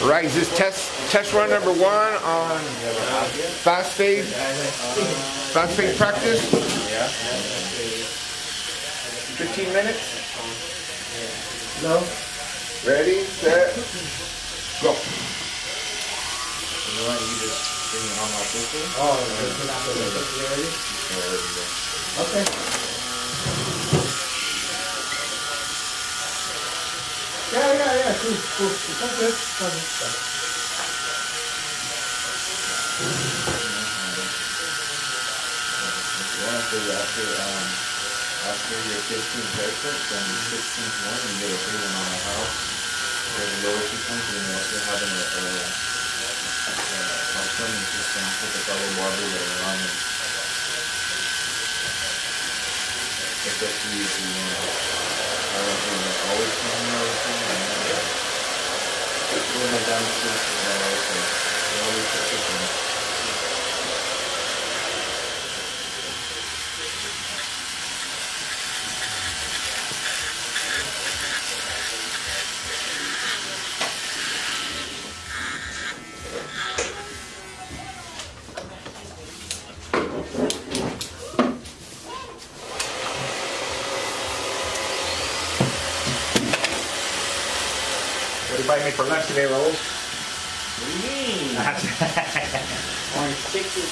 Right, is this test run number 1 on fast fade practice? 15 minutes? No. Ready, set, go. You want you just bring it on off this one? Oh, ready? Okay. Yeah, cool. That's good. After your 15th haircut, then the 16th one, you get a free one on the house. There's a lower sequence, and you're also having a trimming system with the fellow barbers that are around you. It's up to you if you want to. I don't think that's always coming out of the thing. When I'm down the street, I always put this in. What did you make for lunch today, Raul? What do you mean? Orange Citrus.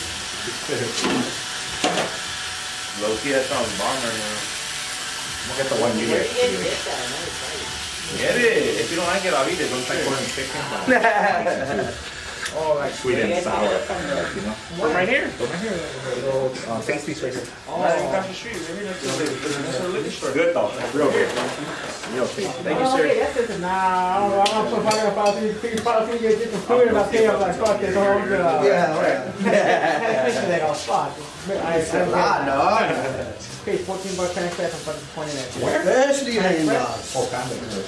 Low key, that sounds bomb right now. We'll get the one you get. Get it. If you don't like it, I'll eat it. Don't try corn and chicken. Oh, like sweet and sour. You know? From right here. From right here. Little tasties right here. Right across the street. Maybe that's a liquor store. Good though. Real good. Real tasty. Thank you, sir. That's just nah. I'm so funny about these you get the food and I pay up like fuck this whole good. Yeah, right. I'll spot. That's a lot, dog. Pay $14 transfer from fucking 20 minutes. Where? Especially hang dogs. Oh, kind of good.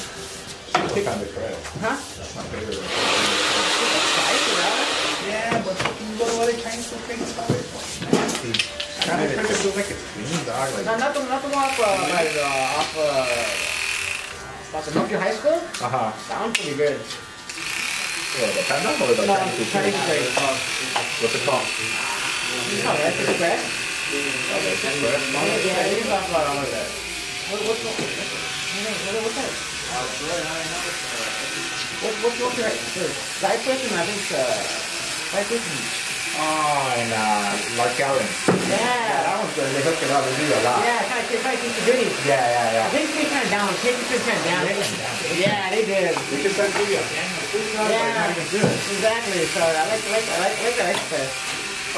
Kind of correct. Huh? That's my favorite one. Yeah, but you go to other Chinese food places about it. Nasty. Kind of feels like it's clean, dog. Like, Not the one off the Milky High School? uh-huh. That one's pretty good. Well, the Panda or the No, Chinese Chinese food? food. What's it called? You know that, Express? Yeah, it is off all of that. What's that? What's your Cypress and I think Cypress and Oh, and Lark Allen. yeah, That one's good. They hook it up and do a lot. yeah, kind of keeps the goodies. Yeah. I think they kind of down. Yeah, they did. We can send video. Yeah, exactly. So I like that Express.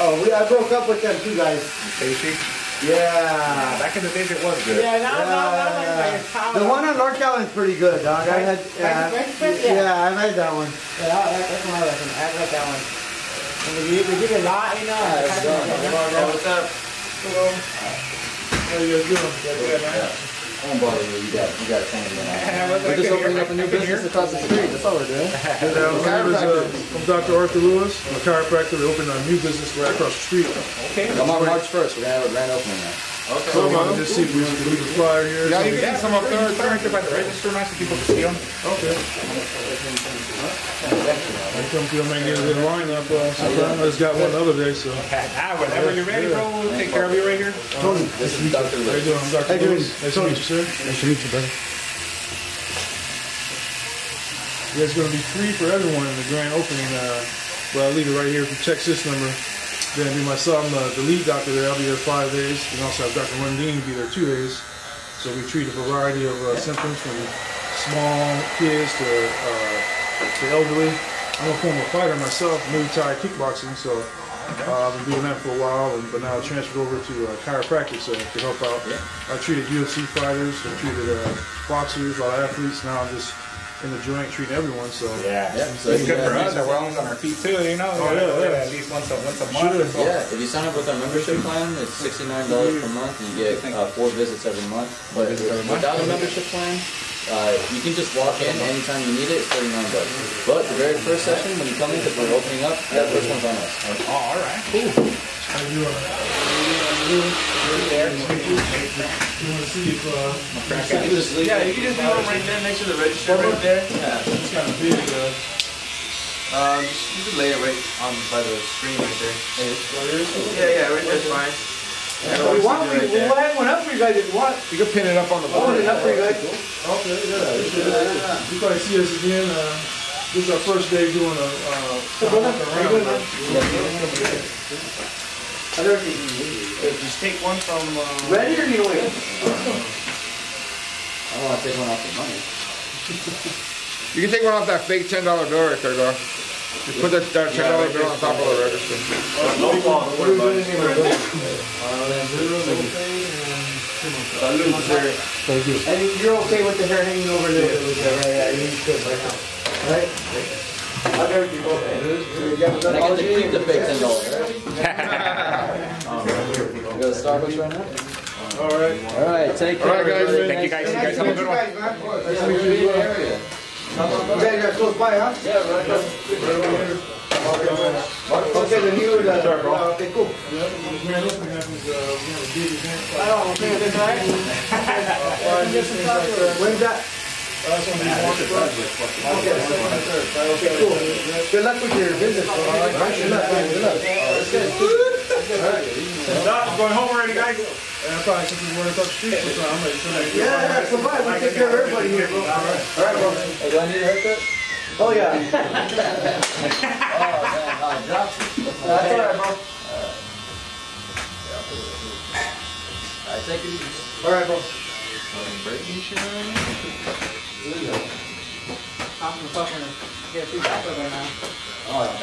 Oh, I broke up with them too, guys. Tasty. Yeah. Back in the days, it was good. Yeah, now The one on Lark Island's pretty good, dog. I had. Yeah, I've had that one. Yeah, that's one I like. I like that one. And they give you a lot, you know. What's up? Hello. How you guys doing? Good, man. I won't bother you. You got a thing going on. We're just opening up a new business across the street. That's all we're doing. I'm Dr. Arthur Lewis. I'm a chiropractor. We opened a new business right across the street. Okay. Come on March 1st. We're going to have a grand opening now. Okay. So I wanted to see if we could leave a flyer here. Yeah, you can get some up there. Put it right there by the register, man, so people can see them. Okay. I come to them and get a good lineup. I just got one the other day, so. Whenever you're ready, bro, we'll take care of you right here. Tony, This is Dr. how you Lewis. doing? I'm Dr. Lewis. Nice to meet you, sir. Nice to meet you, brother. Yeah, it's going to be free for everyone in the grand opening. Well, I'll leave it right here. If you text this number, then be myself. I'm the lead doctor there. I'll be there 5 days. And also have Dr. Rundine be there 2 days. So we treat a variety of symptoms from small kids to elderly. I'm a former fighter myself, Muay Thai kickboxing, so I've been doing that for a while, but now I transferred over to chiropractic so to help out. I treated UFC fighters, I treated boxers, a lot of athletes. Now I'm just in the joint treating everyone. So So it's good for us that we're always on our feet too, you know. At least once a month. Sure. Yeah, if you sign up with our membership plan, it's $69 per month, and you get 4 visits every month. But without a membership plan, you can just walk in anytime you need it. It's $39. But the very first session, when you come in, because we're opening up, that first one's on us. Oh, all right. Cool. How you doing? You want to see if Yeah, you can just do one right there next to the register right there. it's kind of big. You can lay it right on by the screen right there. Yeah, right there's fine. We want to, we'll hang one up for you guys if you want. You can pin it up on the board. Put it up for you guys. Okay, yeah. You probably see us again. This is our first day doing a Just take one from. Ready or you wait? I don't want to take one off the money. You can take one off that fake $10 bill right there, though. Just put that $10 bill on top of the register. No fault. Thank you. And you're okay with the hair hanging over the yeah, you good right now. Right? How's everything okay? And I get to keep the fake $10, right? You go to Starbucks right now? Alright, take care. Alright, guys. Everybody. Thank you, guys. You guys have a good one. Nice to meet you in the area. You guys are close by, huh? Yeah, right. Okay, then you would, okay, cool. I don't know, think it's right. When's that? Okay, cool. Good luck with your business. Good luck. I'm going home already, guys. And I'm probably since we're running across the street, so I'm like, Yeah, come by. We take care of everybody here, bro. All right, bro. Hey, do I need a haircut? Oh, yeah. Drops. That's all right, bro. Alright, take it easy. All right, bro. I'm fucking get free chocolate right now. What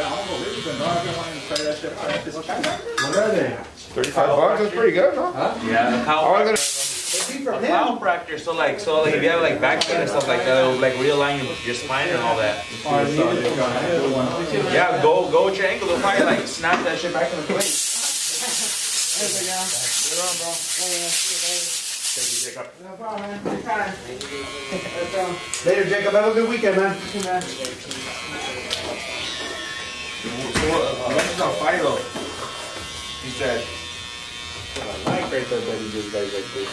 are they? $35? That's pretty good, huh? Yeah, cow fracture. So if you have like back pain and stuff like that, it'll like realign your spine and all that. Yeah, go with your ankle. They'll probably like snap that shit back into place. Thank you, Jacob. No problem, man. Anytime. Later, Jacob. Have a good weekend, man. You man. This is on fire though. He said. I like right there that he just does like this.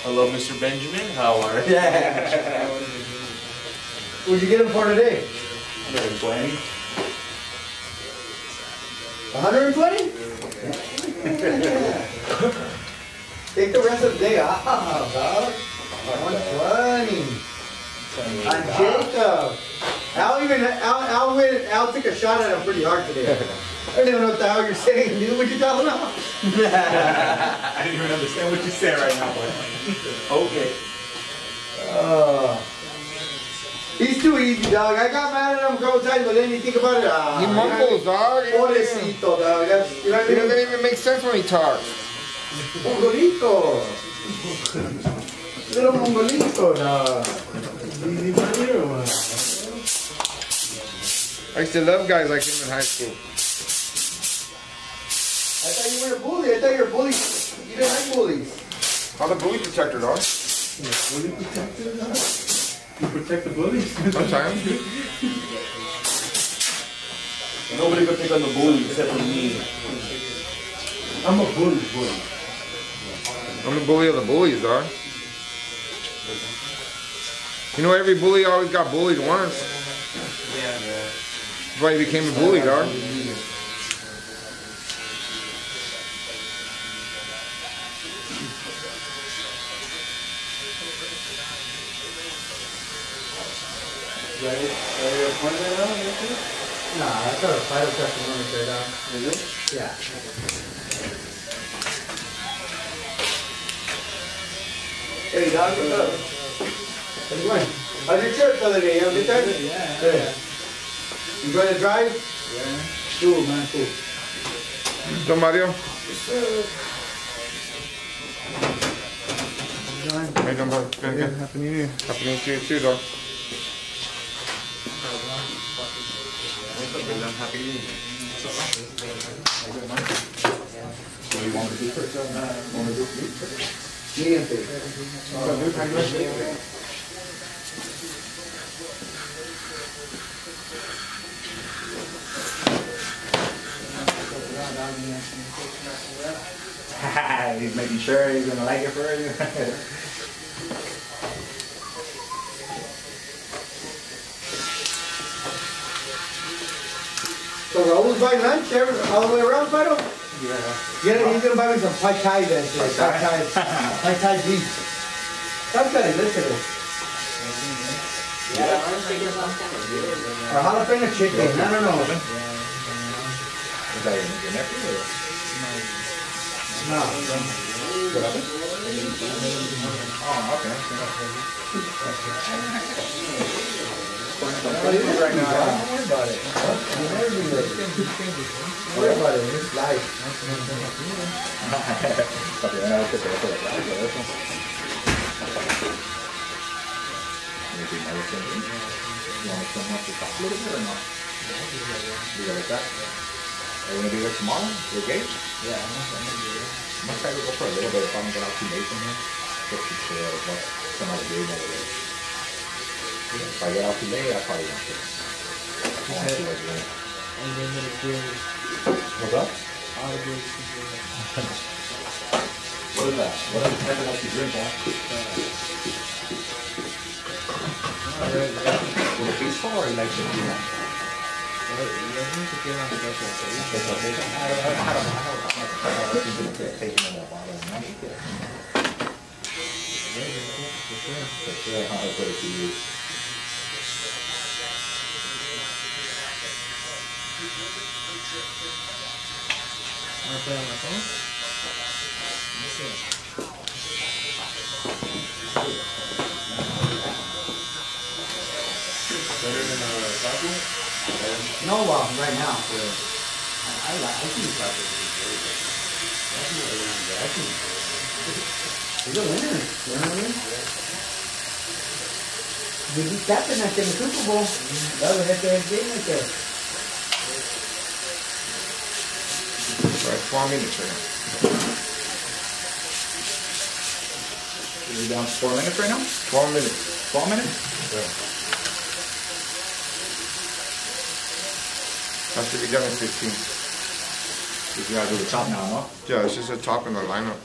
Hello, Mr. Benjamin. How are you? Yeah. What'd you get him for today? 120. 120? Take the rest of the day off, dog. 120. On Jacob. Al took a shot at him pretty hard today. I don't even know what the hell you're saying, dude. What you talking about? I didn't even understand what you said right now, but Okay. He's too easy, dog. I got mad at him a couple times, but then you think about it. He mumbles, dog. Pobrecito, dog. That's, you know what I It mean? doesn't even make sense when he talks. Mongolito. Little mongolito, dog. I used to love guys like him in high school. I thought you were a bully. I thought you were a bully. You didn't like bullies. I'm the bully protector, dog. bully protector, dog? You protect the bullies? Sometimes. Nobody could pick on the bully except for me. I'm a bully. I'm the bully of the bullies, dog. You know, every bully always got bullied once. That's why he became a bully, dog. Nah, I thought a final testimony straight down. Is it? Yeah. Hey, dog, what's up? How's it going? How's your trip the other day? You have a good time? Yeah. Good. Enjoy the drive? Yeah. Cool, man, cool. Don Mario. Hey, Don Mario. Yeah, Happy New Year. Happy New Year to you too, dog. Happy New Year. Medium thing. he's making sure he's gonna like it for you. So Raul's buying lunch all the way around, Fido? Yeah, he's gonna buy me some Pad Thai then. Pad Thai beef. That's kind of good today. Or jalapeno chicken. I don't know. Is that your nephew or? No. What happened? Oh, okay. Right now, don't worry about it. Don't worry about it. It's life. Maybe another thing. You want to come up the top a little bit or not? Do it like that. Are you going to do that tomorrow? Your gauge? Yeah, I'm going to try to go for a little bit if I don't get out too late from here. Just to chill, but some other game over there. If I get out too late, I probably won't do it. What's up? What is that? What is the type of you drink, huh? With a peaceful or you like to do that? I don't know. Taking in that bottle and not eat it. For sure, how to put it to use. Want to play on my phone? Better than a taco? No, right now. I think taco is very good. He's a winner. You know what I mean? They beat Captain after the Super Bowl. That was at the game right there. Right, 12 minutes right now. Are we down to 4 minutes right now? 12 minutes. 12 minutes? Yeah. Has to be done in 15. You gotta do the top now, no? Yeah, it's just a top in the lineup.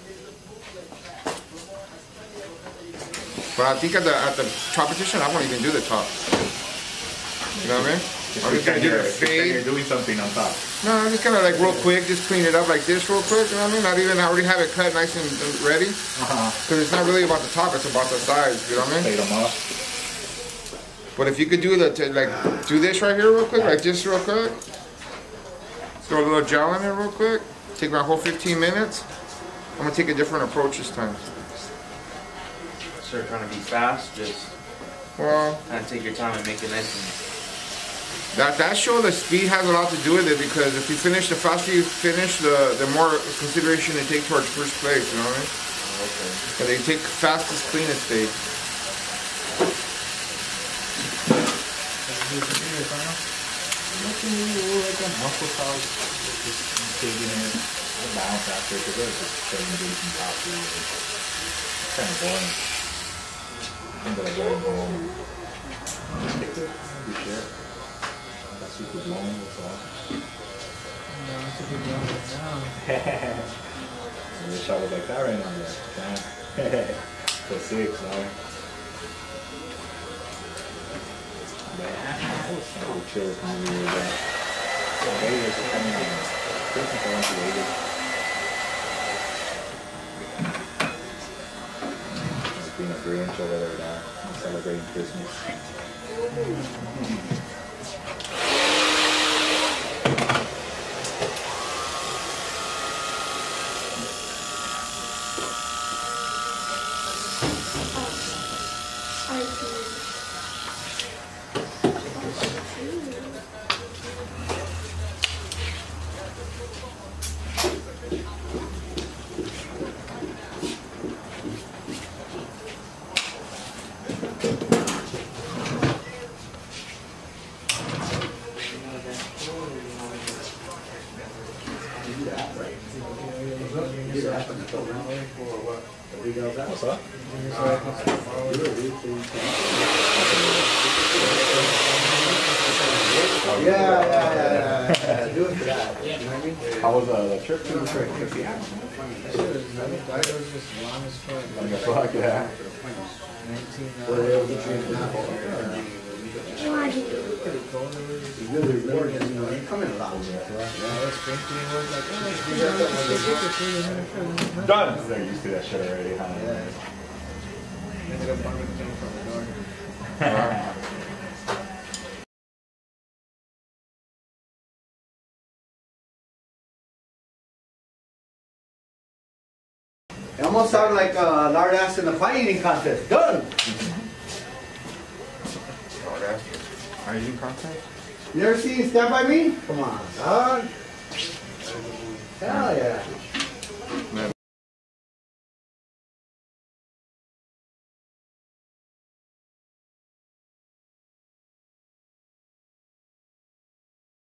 But I think at the competition, I won't even do the top. You know what I mean? I'm just gonna do the fade. You're doing something on top. No, I'm just gonna like real quick, just clean it up like this real quick. You know what I mean? Not even, I already have it cut nice and ready. Because it's not really about the top, it's about the size. You know what I mean? Fade them up. But if you could do do this right here real quick, like this real quick. Throw a little gel in there real quick. Take my whole 15 minutes. I'm gonna take a different approach this time. Sure, trying to be fast, just Well, kind of take your time and make it nice and... that show, the speed has a lot to do with it, because if you finish, the faster you finish, the more consideration they take towards first place, you know what I mean? Okay. And they take fastest, cleanest stage. Nothing really like a muscle pouch. Just taking it, bounce after, because they're just chilling, doing some coffee. It's kind of boring. I'm gonna go home. Take it, be sure. That's super blown, that's all. No, it's a good one right now. I wish I was like that right now, yeah. Damn. So sick, sorry. But I was kind of chill with me with that. So Vegas is coming in. Christmas, I went to Vegas. Like being a Grinch over there now. Celebrating Christmas. What's up? Yeah. Do it for that. You know what I mean? How was the trip to Seattle? It was just long as fuck. Like a fuck, yeah. 19 hours. good reward. You come in a lot. Done. They're used to that shit already, huh? It almost sounded like lard ass in the pie eating contest. Done. Are you in contact? You ever seen Stand By Me? Come on, dog. Hell yeah.